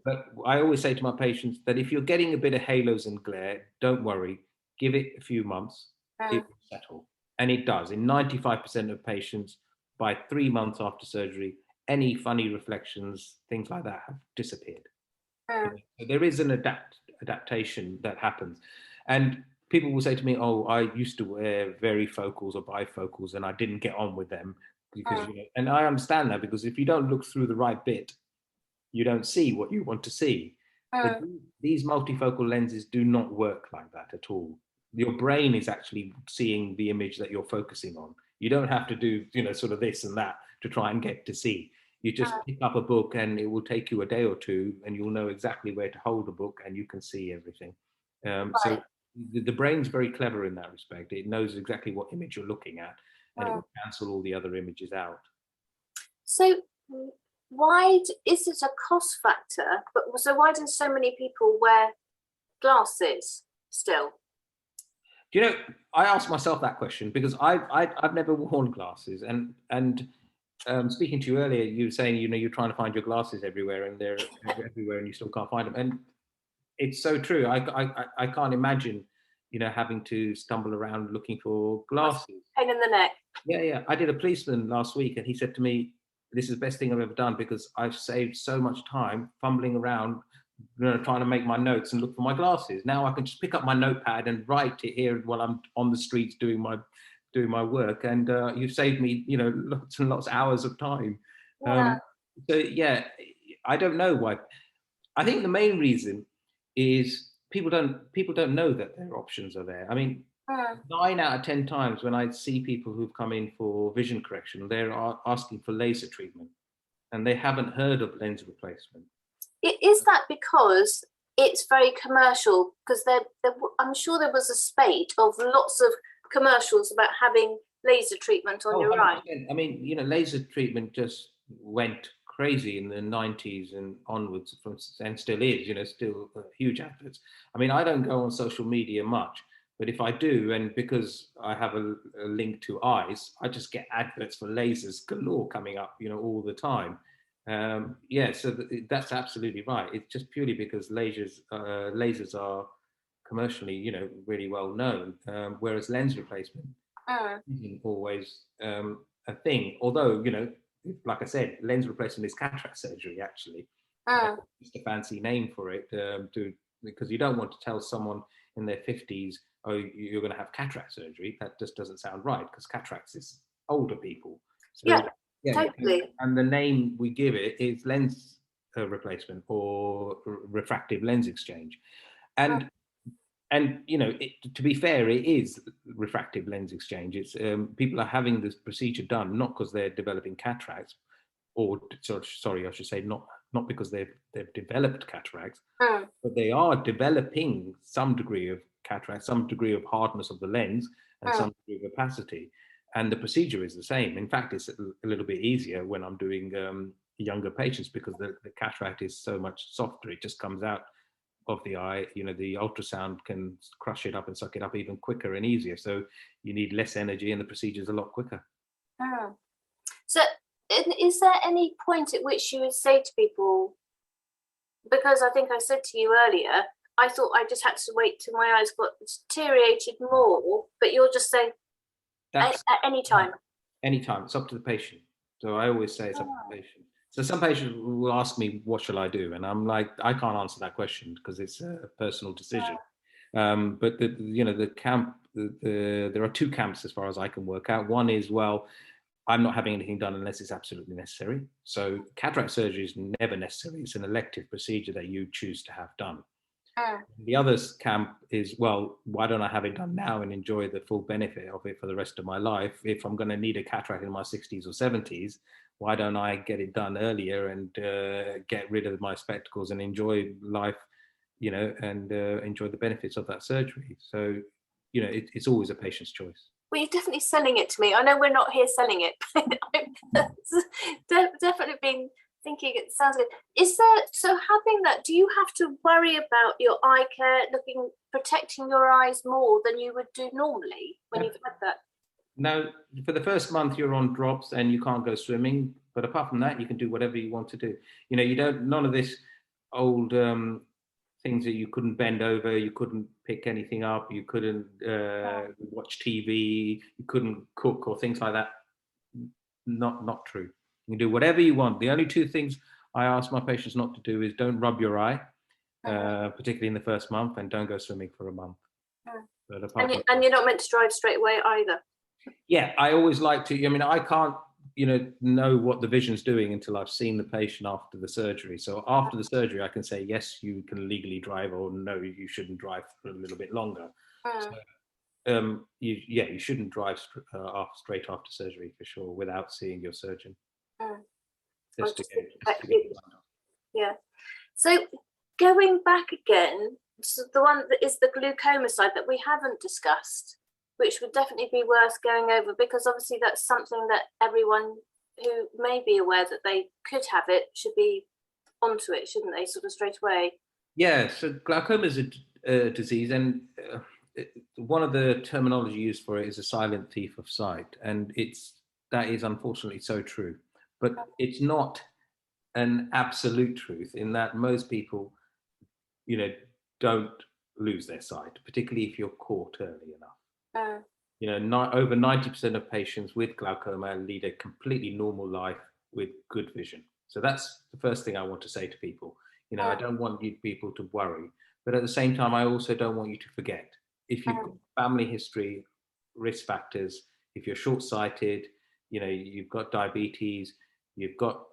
But I always say to my patients that if you're getting a bit of halos and glare, don't worry, give it a few months, it will settle. And it does. In 95% of patients, by 3 months after surgery, any funny reflections, things like that, have disappeared. So there is an adaptation that happens. And people will say to me, oh, I used to wear varifocals or bifocals and I didn't get on with them. Because, and I understand that, because if you don't look through the right bit, you don't see what you want to see. But these multifocal lenses do not work like that at all. Your brain is actually seeing the image that you're focusing on. You don't have to do, sort of this and that to try and get to see. You just pick up a book and it will take you a day or two and you'll know exactly where to hold the book and you can see everything. So the brain's very clever in that respect. It knows exactly what image you're looking at and it will cancel all the other images out. So why is it a cost factor? But so why do so many people wear glasses still? Do you know, I asked myself that question because I've never worn glasses, and speaking to you earlier, you were saying, you know, you're trying to find your glasses everywhere, and they're everywhere, and you still can't find them. And it's so true. I can't imagine, you know, having to stumble around looking for glasses. Pain in the neck. Yeah, yeah. I did a policeman last week, and he said to me, "This is the best thing I've ever done because I've saved so much time fumbling around, you know, trying to make my notes and look for my glasses. Now I can just pick up my notepad and write it here while I'm on the streets doing my work. And you've saved me, you know, lots and lots of hours of time. Yeah. So yeah, I don't know why. I think the main reason is people don't know that their options are there. I mean, 9 out of 10 times when I see people who've come in for vision correction, they're asking for laser treatment, and they haven't heard of lens replacement. Is that because it's very commercial? Because I'm sure there was a spate of lots of commercials about having laser treatment on your eye. 100%. I mean, you know, laser treatment just went crazy in the 90s and onwards, and still is, you know, still huge adverts. I mean, I don't go on social media much, but if I do, and because I have a link to eyes, I just get adverts for lasers galore coming up, you know, all the time. Yeah, so that's absolutely right. It's just purely because lasers are commercially, you know, really well known, whereas lens replacement isn't always a thing. Although, you know, like I said, lens replacement is cataract surgery, actually. It's a fancy name for it, because you don't want to tell someone in their 50s, oh, you're going to have cataract surgery. That just doesn't sound right, because cataracts is older people. So, yeah, totally. and the name we give it is lens replacement or refractive lens exchange. And you know, to be fair, it is refractive lens exchange. It's people are having this procedure done not because they're developing cataracts, or sorry, I should say not because they've developed cataracts, but they are developing some degree of cataract, some degree of hardness of the lens, and some degree of opacity. And the procedure is the same. In fact, it's a little bit easier when I'm doing younger patients because the cataract is so much softer. It just comes out of the eye. You know, the ultrasound can crush it up and suck it up even quicker and easier. So you need less energy, and the procedure is a lot quicker. So is there any point at which you would say to people, because I think I said to you earlier, I thought I just had to wait till my eyes got deteriorated more, but you're just saying at any time. Anytime. It's up to the patient. So I always say it's up to the patient. So some patients will ask me, what shall I do? And I'm like, I can't answer that question because it's a personal decision. But there are two camps as far as I can work out. One is, well, I'm not having anything done unless it's absolutely necessary. So cataract surgery is never necessary. It's an elective procedure that you choose to have done. The other camp is, well, why don't I have it done now and enjoy the full benefit of it for the rest of my life? If I'm going to need a cataract in my 60s or 70s, why don't I get it done earlier and get rid of my spectacles and enjoy life, you know, and enjoy the benefits of that surgery? So, you know, it's always a patient's choice. Well, you're definitely selling it to me. I know we're not here selling it. Definitely been thinking it sounds good. Is there, so having that, do you have to worry about your eye care, protecting your eyes more than you would do normally when you've had that? No, for the first month you're on drops and you can't go swimming, but apart from that, you can do whatever you want to do. You know, you don't, none of this old things that you couldn't bend over, you couldn't pick anything up, you couldn't watch TV, you couldn't cook or things like that. Not true. You can do whatever you want. The only two things I ask my patients not to do is don't rub your eye, particularly in the first month, and don't go swimming for a month. And you're not meant to drive straight away either. Yeah, I always like to, I mean, I can't, you know what the vision's doing until I've seen the patient after the surgery. So after the surgery, I can say, yes, you can legally drive, or no, you shouldn't drive for a little bit longer. So, you shouldn't drive straight after surgery for sure without seeing your surgeon. Yeah. So going back again, so the one that is the glaucoma side that we haven't discussed, which would definitely be worth going over, because obviously that's something that everyone who may be aware that they could have it should be onto it, shouldn't they, sort of straight away? Yeah, so glaucoma is a disease, and one of the terminology used for it is a silent thief of sight, and that is unfortunately so true. But it's not an absolute truth in that most people, you know, don't lose their sight, particularly if you're caught early enough. You know, over 90% of patients with glaucoma lead a completely normal life with good vision. So that's the first thing I want to say to people. You know, I don't want you people to worry, but at the same time, I also don't want you to forget. If you've got family history, risk factors, if you're short-sighted, you know, you've got diabetes, you've got,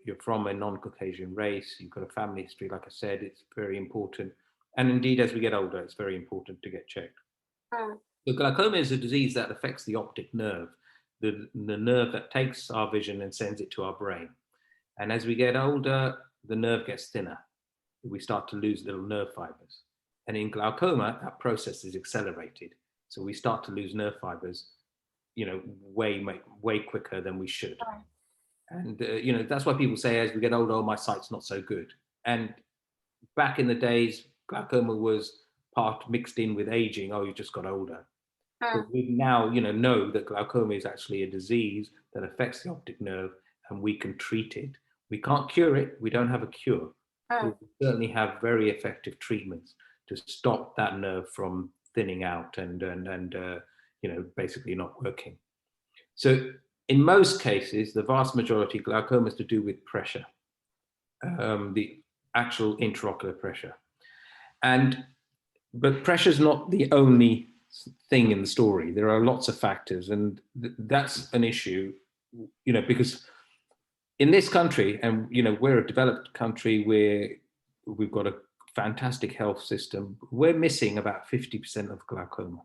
you're from a non-Caucasian race, you've got a family history, like I said, it's very important. And indeed, as we get older, it's very important to get checked. So glaucoma is a disease that affects the optic nerve, the nerve that takes our vision and sends it to our brain. And as we get older, the nerve gets thinner. We start to lose little nerve fibers. And in glaucoma, that process is accelerated. So we start to lose nerve fibers, you know, way quicker than we should. And, you know, that's why people say as we get older, oh, my sight's not so good. And back in the days, glaucoma was part mixed in with aging. Oh, you just got older. But we now, you know that glaucoma is actually a disease that affects the optic nerve, and we can treat it. We can't cure it. We don't have a cure. We certainly have very effective treatments to stop that nerve from thinning out and you know, basically not working. So in most cases, the vast majority, glaucoma is to do with pressure, the actual intraocular pressure. But pressure is not the only thing in the story. There are lots of factors, and that's an issue, you know, because in this country, and you know, we're a developed country where we've got a fantastic health system, we're missing about 50% of glaucoma.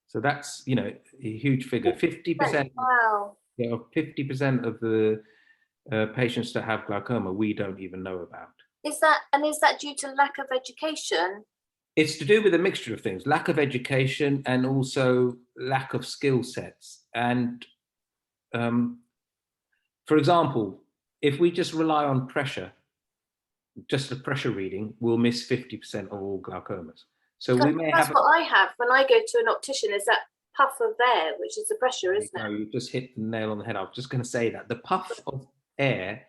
So that's, you know, a huge figure. 50%. Wow. You know, 50% of the patients that have glaucoma we don't even know about. Is that due to lack of education? It's to do with a mixture of things: lack of education and also lack of skill sets. And for example, if we just rely on pressure, just the pressure reading, we'll miss 50% of all glaucomas. So we may that's what I have when I go to an optician, is that puff of air, which is the pressure, isn't it? You just hit the nail on the head. I was just going to say that the puff of air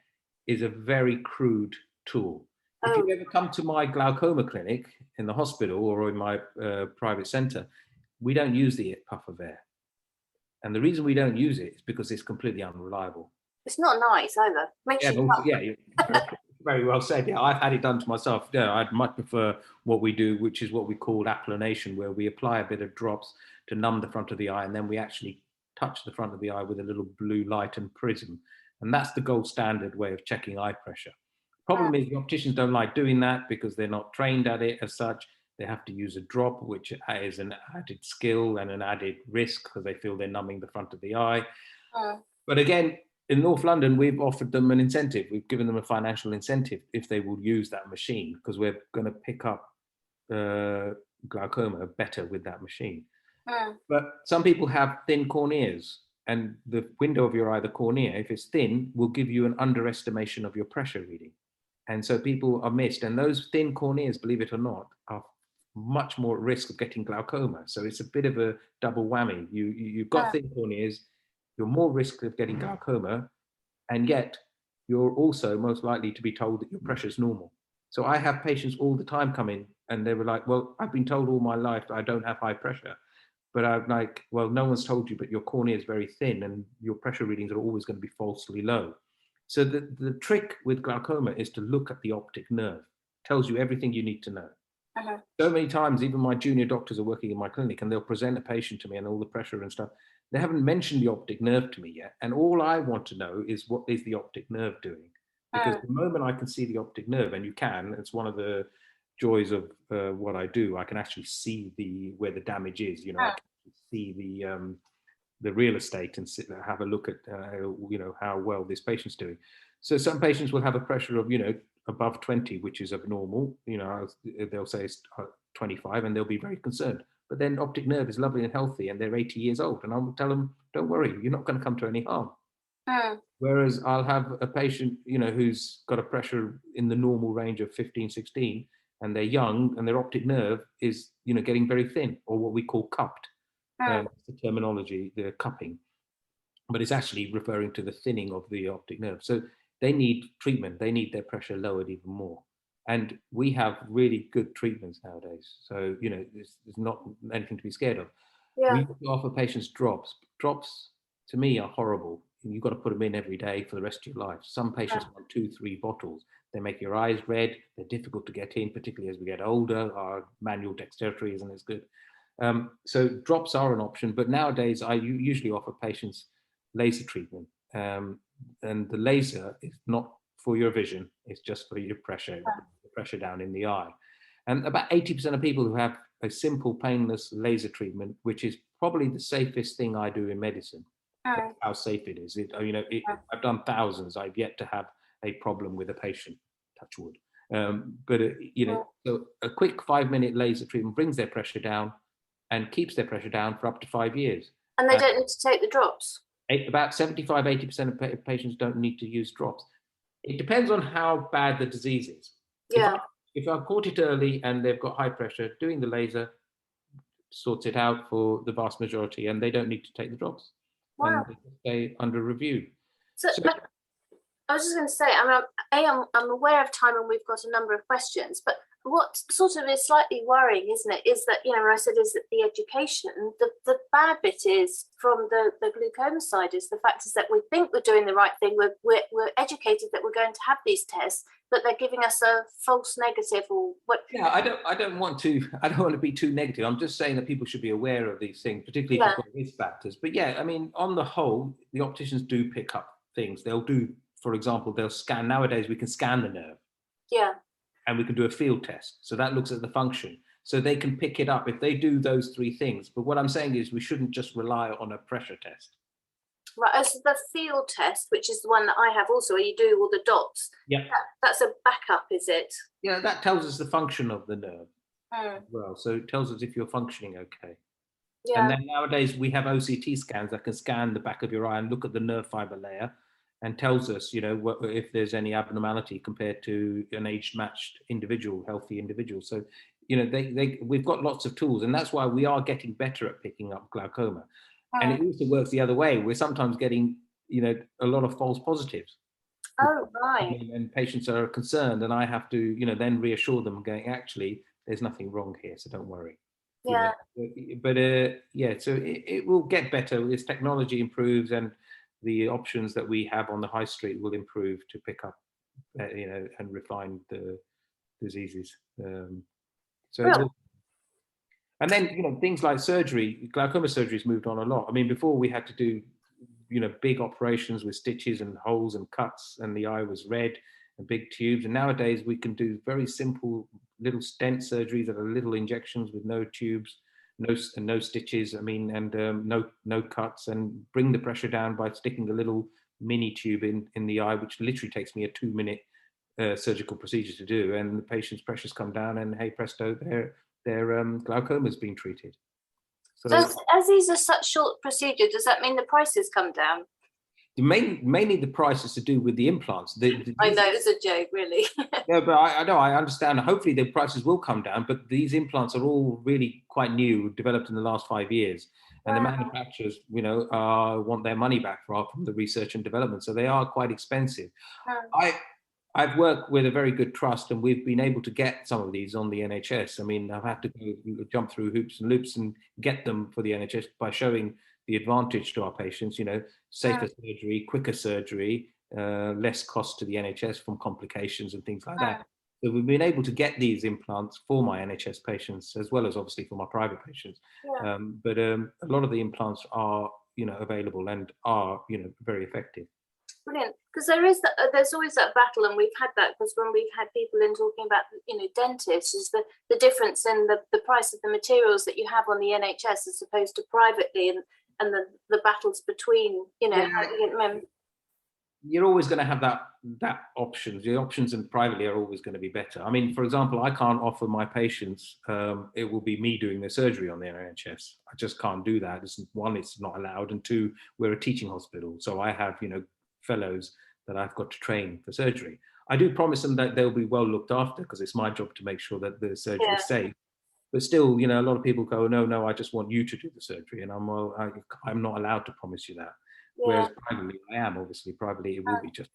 is a very crude tool. If you ever come to my glaucoma clinic in the hospital or in my private center, we don't use the puff of air. And the reason we don't use it is because it's completely unreliable. It's not nice either. You're very well said. Yeah, I've had it done to myself. Yeah, I'd much prefer what we do, which is what we call applanation, where we apply a bit of drops to numb the front of the eye, and then we actually touch the front of the eye with a little blue light and prism. And that's the gold standard way of checking eye pressure. Problem is the opticians don't like doing that because they're not trained at it as such. They have to use a drop, which is an added skill and an added risk because they feel they're numbing the front of the eye. But again, in North London, we've offered them an incentive. We've given them a financial incentive if they will use that machine, because we're going to pick up glaucoma better with that machine. But some people have thin corneas, and the window of your eye, the cornea, if it's thin, will give you an underestimation of your pressure reading. And so people are missed. And those thin corneas, believe it or not, are much more at risk of getting glaucoma. So it's a bit of a double whammy. You've got thin corneas, you're more risk of getting glaucoma, and yet you're also most likely to be told that your pressure is normal. So I have patients all the time come in and they were like, well, I've been told all my life that I don't have high pressure. But I'm like, well, no one's told you, but your cornea is very thin and your pressure readings are always going to be falsely low. So the trick with glaucoma is to look at the optic nerve. It tells you everything you need to know. So many times, even my junior doctors are working in my clinic and they'll present a patient to me and all the pressure and stuff. They haven't mentioned the optic nerve to me yet. And all I want to know is what is the optic nerve doing? Because the moment I can see the optic nerve, and you can, it's one of the joys of what I do. I can actually see where the damage is. You know, I can see the real estate and have a look at you know, how well this patient's doing. So some patients will have a pressure of, you know, above 20, which is abnormal. You know, they'll say it's 25 and they'll be very concerned. But then optic nerve is lovely and healthy and they're 80 years old. And I'll tell them, don't worry, you're not going to come to any harm. Whereas I'll have a patient, you know, who's got a pressure in the normal range of 15, 16, and they're young, and their optic nerve is, getting very thin, or what we call cupped. The terminology, the cupping, but it's actually referring to the thinning of the optic nerve. So they need treatment. They need their pressure lowered even more. And we have really good treatments nowadays. So, there's not anything to be scared of. Yeah. We offer patients drops. Drops, to me, are horrible. You've got to put them in every day for the rest of your life. Some patients want 2-3 bottles. They make your eyes red. They're difficult to get in, particularly as we get older. Our manual dexterity isn't as good. So drops are an option, but nowadays I usually offer patients laser treatment. And the laser is not for your vision, it's just for your pressure down in the eye. And about 80% of people who have a simple, painless laser treatment, which is probably the safest thing I do in medicine. That's how safe it is. I've done thousands. I've yet to have a problem with a patient, touch wood. So a quick 5-minute laser treatment brings their pressure down and keeps their pressure down for up to 5 years. And they don't need to take the drops? About 75-80% of patients don't need to use drops. It depends on how bad the disease is. Yeah. If I've caught it early and they've got high pressure, doing the laser sorts it out for the vast majority, and they don't need to take the drops. Wow. And they stay under review. So I was just going to say, I'm aware of time and we've got a number of questions, but what sort of is slightly worrying, isn't it, is that, when I said is that the education, the bad bit is from the glaucoma side is the fact is that we think we're doing the right thing, we're educated that we're going to have these tests, but they're giving us a false negative or what. Yeah, I don't want to be too negative. I'm just saying that people should be aware of these things, particularly if you've got risk factors. But yeah, on the whole, the opticians do pick up things. They'll do, for example, they'll scan. Nowadays we can scan the nerve. Yeah. And we can do a field test. So that looks at the function. So they can pick it up if they do those 3 things. But what I'm saying is we shouldn't just rely on a pressure test. Right, so the field test, which is the one that I have also, where you do all the dots. Yeah. That's a backup, is it? Yeah, that tells us the function of the nerve as well. So it tells us if you're functioning okay. Yeah. And then nowadays we have OCT scans that can scan the back of your eye and look at the nerve fiber layer, and tells us, if there's any abnormality compared to an age-matched individual, healthy individual. So, we've got lots of tools, and that's why we are getting better at picking up glaucoma. And it also works the other way. We're sometimes getting, a lot of false positives. Oh, right. And patients are concerned, and I have to, then reassure them, going, actually, there's nothing wrong here, so don't worry. Yeah. But so it will get better as technology improves, and the options that we have on the high street will improve to pick up, and refine the diseases. And then, things like surgery, glaucoma surgery has moved on a lot. I mean, before we had to do, big operations with stitches and holes and cuts, and the eye was red and big tubes. And nowadays we can do very simple little stent surgeries that are little injections with no tubes, no stitches. I mean, and no cuts, and bring the pressure down by sticking a little mini tube in the eye, which literally takes me a 2-minute surgical procedure to do. And the patient's pressures come down, and hey presto, their glaucoma has been treated. So as these are such short procedures, does that mean the prices come down? Mainly the price is to do with the implants. I know, it's a joke, really. Yeah, but I know, I understand. Hopefully the prices will come down, but these implants are all really quite new, developed in the last 5 years. And the manufacturers, want their money back from the research and development. So they are quite expensive. I've worked with a very good trust, and we've been able to get some of these on the NHS. I mean, I've had to jump through hoops and loops and get them for the NHS by showing the advantage to our patients, safer surgery, quicker surgery, less cost to the NHS from complications and things like that. So we've been able to get these implants for my NHS patients, as well as obviously for my private patients. But a lot of the implants are, available and are, very effective. Brilliant, because there's always that battle, and we've had that because when we've had people in talking about, dentists, is the difference in the price of the materials that you have on the NHS as opposed to privately, and the battles between, You're always going to have that options. The options in privately are always going to be better. I mean, for example, I can't offer my patients, it will be me doing their surgery on the NHS. I just can't do that. One, it's not allowed, and 2, we're a teaching hospital, so I have, fellows that I've got to train for surgery. I do promise them that they'll be well looked after, because it's my job to make sure that the surgery Yeah. is safe. But still, you know, a lot of people go, no, I just want you to do the surgery. And I'm not allowed to promise you that. Yeah. Whereas privately, I am. Obviously, privately, it will be just.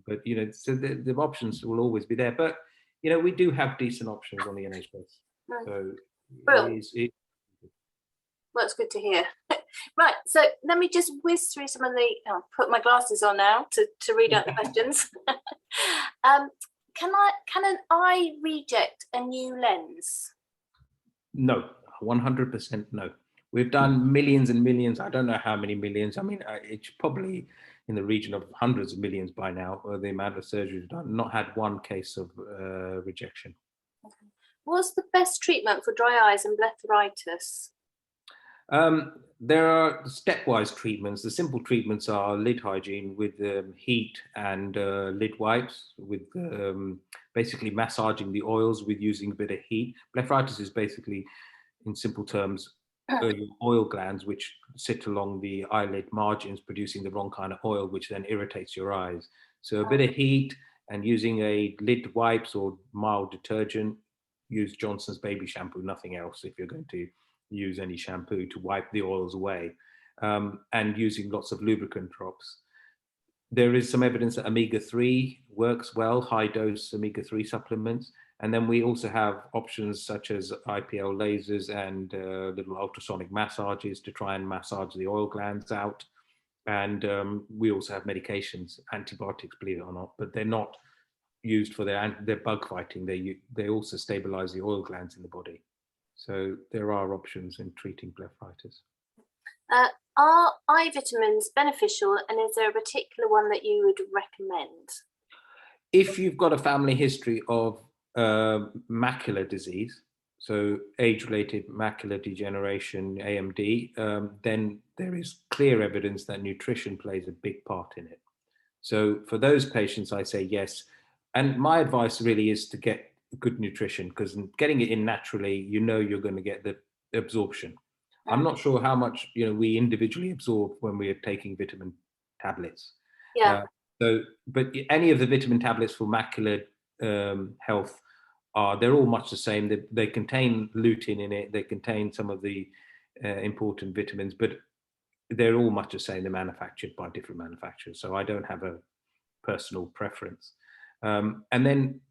But, you know, so the options will always be there. But, you know, we do have decent options on the NHS. So Brilliant. it Well, it's good to hear. Right, so let me just whiz through some of the. I'll put my glasses on now to read out the questions. Can an eye reject a new lens? No, 100% no. We've done millions and millions. I don't know how many millions. I mean, it's probably in the region of hundreds of millions by now, the amount of surgery we've done. Not had one case of rejection. Okay. What's the best treatment for dry eyes and blepharitis? There are stepwise treatments. The simple treatments are lid hygiene with heat and lid wipes, with basically massaging the oils with using a bit of heat. Blepharitis is basically, in simple terms, oil glands which sit along the eyelid margins producing the wrong kind of oil, which then irritates your eyes. So a bit of heat and using a lid wipes or mild detergent. Use Johnson's baby shampoo, nothing else if you're going to use any shampoo, to wipe the oils away, and using lots of lubricant drops. There is some evidence that omega-3 works well, high dose omega-3 supplements. And then we also have options such as IPL lasers and little ultrasonic massages to try and massage the oil glands out. And we also have medications, antibiotics, believe it or not, but they're not used for their bug fighting. They also stabilize the oil glands in the body. So there are options in treating blepharitis. Are eye vitamins beneficial, and is there a particular one that you would recommend? If you've got a family history of macular disease, so age-related macular degeneration, AMD, then there is clear evidence that nutrition plays a big part in it. So for those patients, I say yes. And my advice really is to get good nutrition, because getting it in naturally, you know you're going to get the absorption. I'm not sure how much, you know, we individually absorb when we are taking vitamin tablets. Yeah. But any of the vitamin tablets for macular health they're all much the same. They contain lutein in it. They contain some of the important vitamins, but they're all much the same. They're manufactured by different manufacturers. So I don't have a personal preference. And then,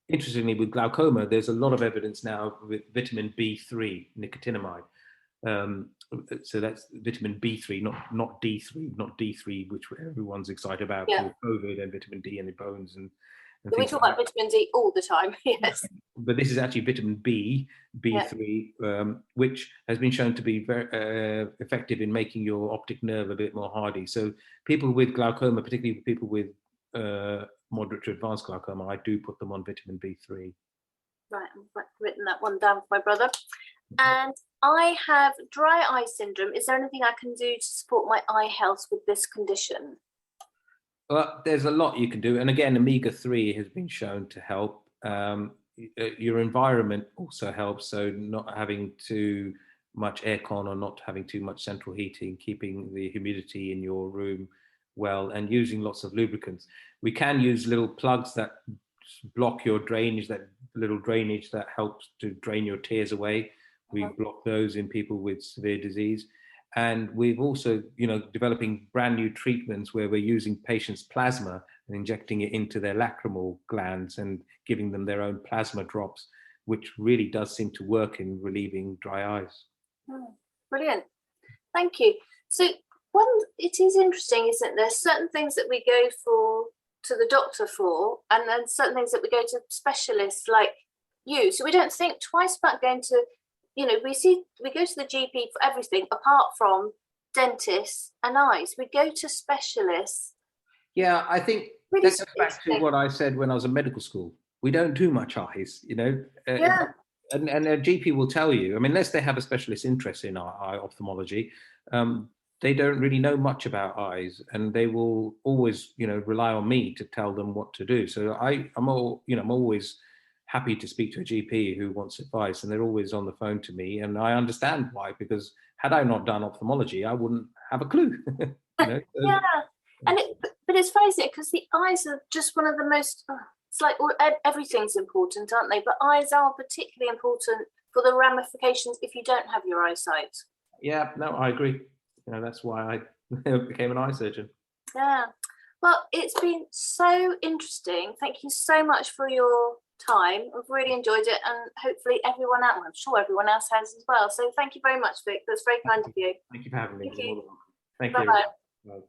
interestingly, with glaucoma, there's a lot of evidence now with vitamin B3, nicotinamide. So that's vitamin B3, not D3, not D3, which everyone's excited about for COVID, and vitamin D in the bones and we talk about vitamin D all the time. Yes. But this is actually vitamin B3, which has been shown to be very effective in making your optic nerve a bit more hardy. So people with glaucoma, particularly people with moderate to advanced glaucoma, I do put them on vitamin B3. Right, I've written that one down for my brother. And I have dry eye syndrome. Is there anything I can do to support my eye health with this condition? Well, there's a lot you can do. And again, omega-3 has been shown to help. Your environment also helps. So not having too much aircon or not having too much central heating, keeping the humidity in your room well, and using lots of lubricants. We can use little plugs that block your drainage, that little drainage that helps to drain your tears away. We block those in people with severe disease. And we've also, developing brand new treatments where we're using patients' plasma and injecting it into their lacrimal glands and giving them their own plasma drops, which really does seem to work in relieving dry eyes. Brilliant. Thank you. So it is interesting, isn't it? There's certain things that we go to the doctor for, and then certain things that we go to specialists like you. So we don't think twice about going to, we go to the GP for everything apart from dentists and eyes. We go to specialists. Yeah, I think really that goes back to what I said when I was in medical school. We don't do much eyes, and a GP will tell you, unless they have a specialist interest in eye ophthalmology, they don't really know much about eyes, and they will always, rely on me to tell them what to do. So I'm always happy to speak to a GP who wants advice, and they're always on the phone to me, and I understand why, because had I not done ophthalmology, I wouldn't have a clue. And But it's crazy because the eyes are just one of the most, it's like everything's important, aren't they? But eyes are particularly important for the ramifications if you don't have your eyesight. Yeah, no, I agree. That's why I became an eye surgeon. Yeah. Well, it's been so interesting. Thank you so much for your time. I've really enjoyed it, and hopefully everyone else, I'm sure everyone else has as well. So thank you very much, Vic. That's very kind of you. Thank you for having me. Thank you. Thank you. Bye-bye. Bye.